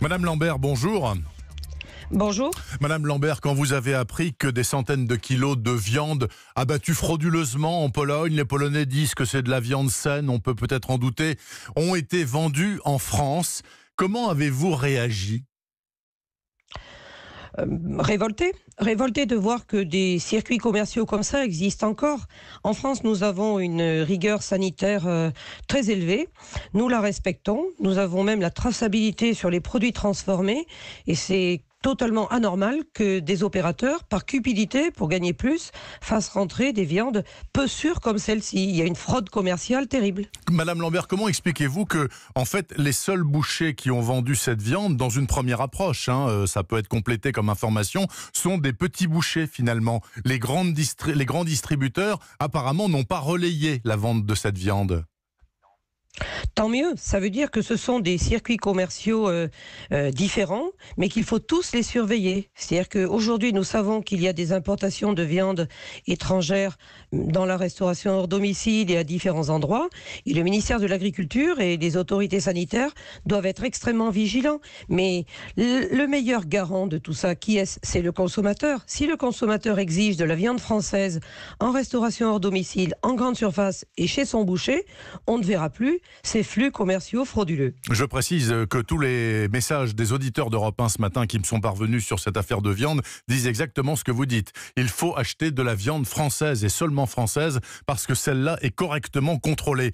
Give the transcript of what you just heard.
Madame Lambert, bonjour. Bonjour. Madame Lambert, quand vous avez appris que des centaines de kilos de viande abattue frauduleusement en Pologne, les Polonais disent que c'est de la viande saine, on peut peut-être en douter, ont été vendus en France, comment avez-vous réagi ? Révolté de voir que des circuits commerciaux comme ça existent encore. En France, nous avons une rigueur sanitaire très élevée. Nous la respectons. Nous avons même la traçabilité sur les produits transformés. Et c'est totalement anormal que des opérateurs, par cupidité, pour gagner plus, fassent rentrer des viandes peu sûres comme celle-ci. Il y a une fraude commerciale terrible. Madame Lambert, comment expliquez-vous que, en fait, les seuls bouchers qui ont vendu cette viande, dans une première approche, ça peut être complété comme information, sont des petits bouchers finalement. Les grands distributeurs, apparemment, n'ont pas relayé la vente de cette viande. Tant mieux, ça veut dire que ce sont des circuits commerciaux différents, mais qu'il faut tous les surveiller. C'est-à-dire qu'aujourd'hui, nous savons qu'il y a des importations de viande étrangère dans la restauration hors domicile et à différents endroits. Et le ministère de l'Agriculture et les autorités sanitaires doivent être extrêmement vigilants. Mais le meilleur garant de tout ça, qui est-ce ? C'est le consommateur. Si le consommateur exige de la viande française en restauration hors domicile, en grande surface et chez son boucher, on ne verra plus ces flux commerciaux frauduleux. Je précise que tous les messages des auditeurs d'Europe 1 ce matin qui me sont parvenus sur cette affaire de viande disent exactement ce que vous dites. Il faut acheter de la viande française et seulement française parce que celle-là est correctement contrôlée.